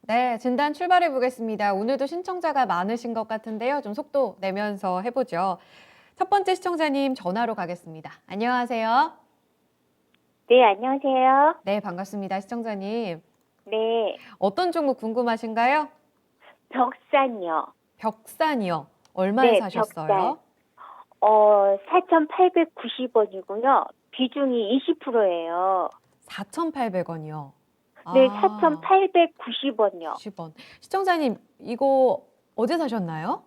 네, 진단 출발해 보겠습니다. 오늘도 신청자가 많으신 것 같은데요. 좀 속도 내면서 해보죠. 첫 번째 시청자님 전화로 가겠습니다. 안녕하세요. 네, 안녕하세요. 네, 반갑습니다. 시청자님. 네, 어떤 종목 궁금하신가요? 벽산이요. 벽산이요. 얼마에 네, 벽산. 사셨어요? 4,890원이고요. 비중이 20%예요. 4,800원이요. 네, 아, 4,890원이요. 10원. 시청자님, 이거 어제 사셨나요?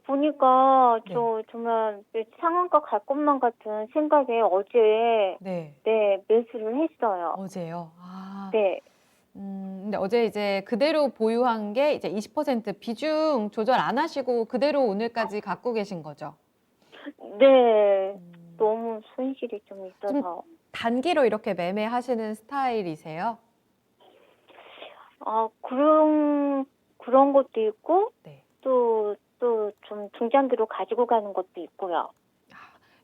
보니까 네. 정말 상한가 갈 것만 같은 생각에 어제, 네, 네, 매수를 했어요. 어제요. 네, 근데 어제 이제 그대로 보유한 게 이제 20% 비중 조절 안 하시고 그대로 오늘까지 갖고 계신 거죠? 네, 음, 너무 손실이 좀 좀 있어서. 단기로 이렇게 매매하시는 스타일이세요? 그런 것도 있고, 네. 또 좀 중장기로 가지고 가는 것도 있고요.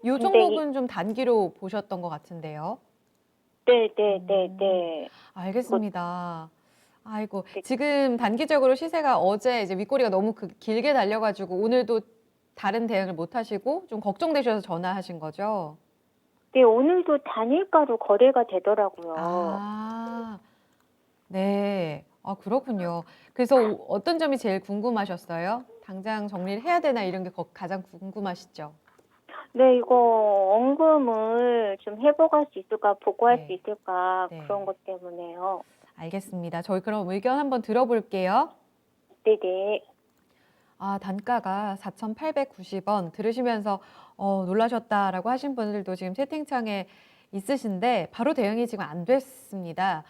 이 근데 종목은 좀 단기로 보셨던 것 같은데요. 음, 네. 뭐, 알겠습니다. 아이고, 네, 지금 단기적으로 시세가 어제 이제 윗꼬리가 너무 길게 달려가지고 오늘도 다른 대응을 못 하시고 좀 걱정되셔서 전화하신 거죠? 네, 오늘도 단일가로 거래가 되더라고요. 아, 네. 아, 그렇군요. 그래서 어떤 점이 제일 궁금하셨어요? 당장 정리를 해야 되나 이런 게 가장 궁금하시죠? 네, 이거 원금을 좀 회복할 수 있을까, 보고할 수 네. 있을까, 그런 네. 것 때문에요. 알겠습니다. 저희 그럼 의견 한번 들어볼게요. 네네. 아, 단가가 4,890원 들으시면서 놀라셨다라고 하신 분들도 지금 채팅창에 있으신데 바로 대응이 지금 안 됐습니다.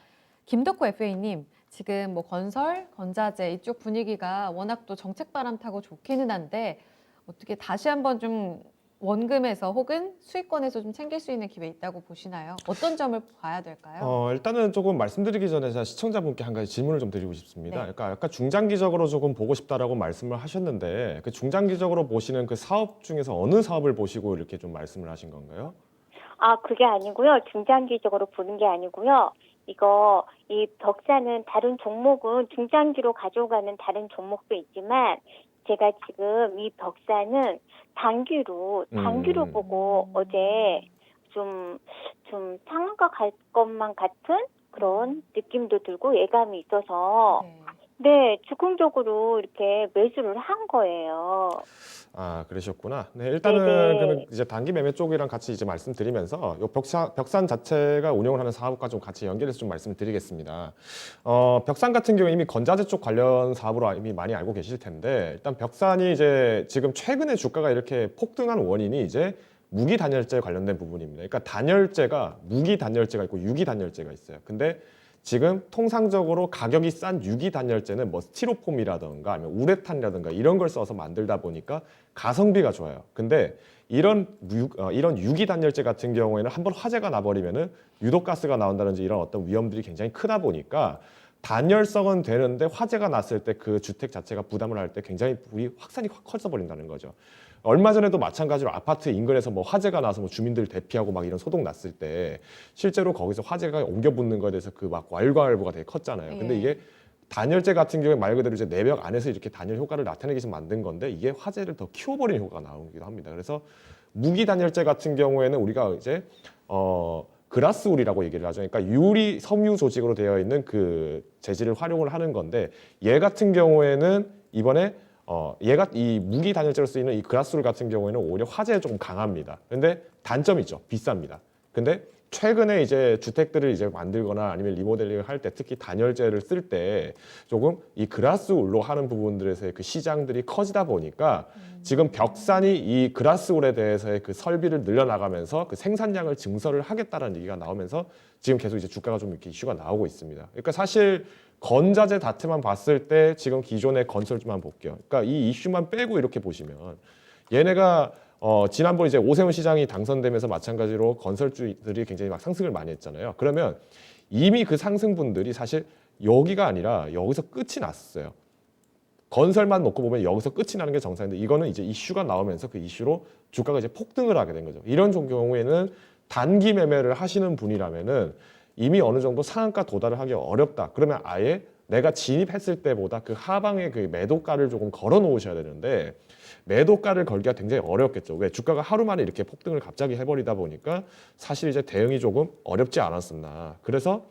김덕호 FA님, 지금 뭐 건설, 건자재 이쪽 분위기가 워낙 또 정책 바람 타고 좋기는 한데 어떻게 다시 한번 좀 원금에서 혹은 수익권에서 좀 챙길 수 있는 기회 있다고 보시나요? 어떤 점을 봐야 될까요? 일단은 조금 말씀드리기 전에 제가 시청자분께 한 가지 질문을 좀 드리고 싶습니다. 네. 그러니까 약간 중장기적으로 조금 보고 싶다라고 말씀을 하셨는데 그 중장기적으로 보시는 그 사업 중에서 어느 사업을 보시고 이렇게 좀 말씀을 하신 건가요? 그게 아니고요. 중장기적으로 보는 게 아니고요. 이 벽사는 다른 종목은 중장기로 가져가는 다른 종목도 있지만, 제가 지금 이 벽사는 단기로 음, 보고 어제 좀, 상한가 갈 것만 같은 그런 느낌도 들고 예감이 있어서, 네. 네, 즉흥적으로 이렇게 매수를 한 거예요. 그러셨구나. 네, 일단은 그러면 네네. 이제 단기 매매 쪽이랑 같이 이제 말씀드리면서 요 벽산 자체가 운영을 하는 사업과 좀 같이 연결해서 좀 말씀을 드리겠습니다. 벽산 같은 경우 이미 건자재 쪽 관련 사업으로 이미 많이 알고 계실 텐데 일단 벽산이 이제 지금 최근에 주가가 이렇게 폭등한 원인이 이제 무기 단열재 관련된 부분입니다. 그러니까 단열재가 무기 단열재가 있고 유기 단열재가 있어요. 근데 지금 통상적으로 가격이 싼 유기 단열재는 뭐 스티로폼이라든가 아니면 우레탄이라든가 이런 걸 써서 만들다 보니까 가성비가 좋아요. 근데 이런 유기 단열재 같은 경우에는 한번 화재가 나버리면은 유독가스가 나온다든지 이런 어떤 위험들이 굉장히 크다 보니까 단열성은 되는데 화재가 났을 때 그 주택 자체가 부담을 할 때 굉장히 불이 확산이 확 커져 버린다는 거죠. 얼마 전에도 마찬가지로 아파트 인근에서 뭐 화재가 나서 뭐 주민들 대피하고 막 이런 소동 났을 때 실제로 거기서 화재가 옮겨 붙는 거에 대해서 그 막 왈가왈부가 되게 컸잖아요. 근데 예. 이게 단열재 같은 경우에 말 그대로 이제 내벽 안에서 이렇게 단열 효과를 나타내기 위해서 만든 건데 이게 화재를 더 키워버리는 효과가 나오기도 합니다. 그래서 무기 단열재 같은 경우에는 우리가 이제 그라스울이라고 얘기를 하죠. 그러니까 유리 섬유 조직으로 되어 있는 그 재질을 활용을 하는 건데 얘 같은 경우에는 이번에 얘가 이 무기 단열재로 쓰이는 이 그라스울 같은 경우에는 오히려 화재에 조금 강합니다. 근데 단점이 있죠. 비쌉니다. 근데 최근에 이제 주택들을 이제 만들거나 아니면 리모델링을 할 때 특히 단열재를 쓸 때 조금 이 그라스울로 하는 부분들에서의 그 시장들이 커지다 보니까 지금 벽산이 이 그라스울에 대해서의 그 설비를 늘려나가면서 그 생산량을 증설을 하겠다는 얘기가 나오면서 지금 계속 이제 주가가 좀 이렇게 이슈가 나오고 있습니다. 그러니까 사실 건자재 자체만 봤을 때 지금 기존의 건설주만 볼게요. 그러니까 이 이슈만 빼고 이렇게 보시면 얘네가 지난번 이제 오세훈 시장이 당선되면서 마찬가지로 건설주들이 굉장히 막 상승을 많이 했잖아요. 그러면 이미 그 상승분들이 사실 여기가 아니라 여기서 끝이 났어요. 건설만 놓고 보면 여기서 끝이 나는 게 정상인데 이거는 이제 이슈가 나오면서 그 이슈로 주가가 이제 폭등을 하게 된 거죠. 이런 경우에는 단기 매매를 하시는 분이라면은 이미 어느 정도 상한가 도달을 하기 어렵다. 그러면 아예 내가 진입했을 때보다 그 하방의 그 매도가를 조금 걸어 놓으셔야 되는데 매도가를 걸기가 굉장히 어렵겠죠. 왜? 주가가 하루 만에 이렇게 폭등을 갑자기 해버리다 보니까 사실 이제 대응이 조금 어렵지 않았었나. 그래서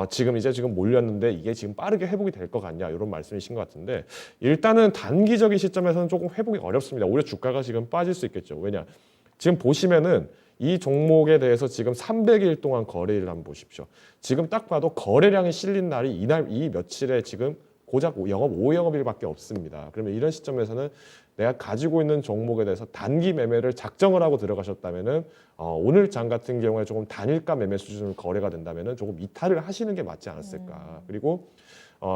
지금 몰렸는데 이게 지금 빠르게 회복이 될 것 같냐 이런 말씀이신 것 같은데 일단은 단기적인 시점에서는 조금 회복이 어렵습니다. 오히려 주가가 지금 빠질 수 있겠죠. 왜냐? 지금 보시면은 이 종목에 대해서 지금 300일 동안 거래일을 한번 보십시오. 지금 딱 봐도 거래량이 실린 날이 이 며칠에 지금 고작 영업 5영업일밖에 없습니다. 그러면 이런 시점에서는 내가 가지고 있는 종목에 대해서 단기 매매를 작정을 하고 들어가셨다면은 오늘 장 같은 경우에 조금 단일가 매매 수준으로 거래가 된다면은 조금 이탈을 하시는 게 맞지 않았을까. 그리고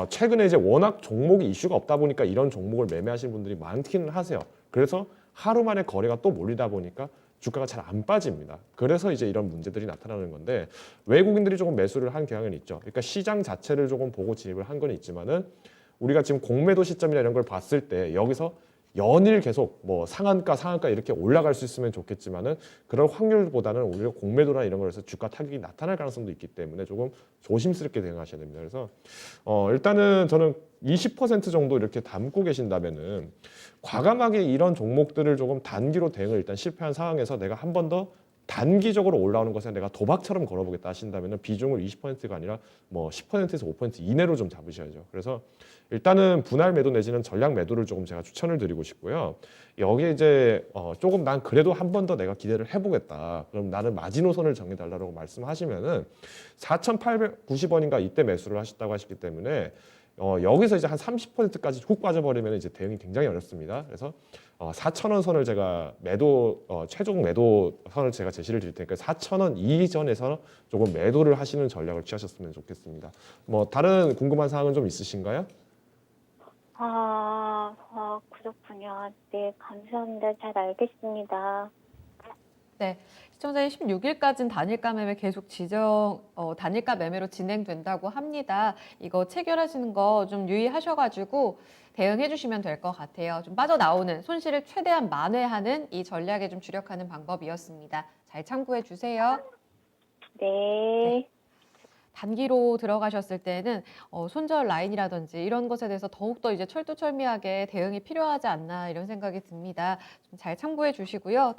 최근에 이제 워낙 종목이 이슈가 없다 보니까 이런 종목을 매매하시는 분들이 많기는 하세요. 그래서 하루 만에 거래가 또 몰리다 보니까 주가가 잘 안 빠집니다. 그래서 이제 이런 문제들이 나타나는 건데 외국인들이 조금 매수를 한 경향은 있죠. 그러니까 시장 자체를 조금 보고 진입을 한 건 있지만은 우리가 지금 공매도 시점이나 이런 걸 봤을 때 여기서 연일 계속 뭐 상한가 이렇게 올라갈 수 있으면 좋겠지만은 그런 확률보다는 오히려 공매도나 이런 거에서 주가 타격이 나타날 가능성도 있기 때문에 조금 조심스럽게 대응하셔야 됩니다. 그래서 일단은 저는 20% 정도 이렇게 담고 계신다면은 과감하게 이런 종목들을 조금 단기로 대응을 일단 실패한 상황에서 내가 한 번 더 단기적으로 올라오는 것에 내가 도박처럼 걸어보겠다 하신다면은 비중을 20%가 아니라 뭐 10%에서 5% 이내로 좀 잡으셔야죠. 그래서 일단은 분할 매도 내지는 전량 매도를 조금 제가 추천을 드리고 싶고요. 여기에 이제 조금 난 그래도 한 번 더 내가 기대를 해보겠다. 그럼 나는 마지노선을 정해달라고 말씀하시면은 4,890원인가 이때 매수를 하셨다고 하셨기 때문에 여기서 이제 한 30%까지 훅 빠져버리면 이제 대응이 굉장히 어렵습니다. 그래서 4,000원 선을 제가 최종 매도 선을 제가 제시를 드릴 테니까 4,000원 이전에서 조금 매도를 하시는 전략을 취하셨으면 좋겠습니다. 뭐 다른 궁금한 사항은 좀 있으신가요? 그렇군요. 네, 감사합니다. 잘 알겠습니다. 네, 시청자님 16일까지는 단일가 매매 계속 단일가 매매로 진행된다고 합니다. 이거 체결하시는 거 좀 유의하셔가지고 대응해 주시면 될 것 같아요. 좀 빠져나오는 손실을 최대한 만회하는 이 전략에 좀 주력하는 방법이었습니다. 잘 참고해 주세요. 네. 단기로 들어가셨을 때는 손절 라인이라든지 이런 것에 대해서 더욱더 이제 철두철미하게 대응이 필요하지 않나 이런 생각이 듭니다. 좀 잘 참고해 주시고요.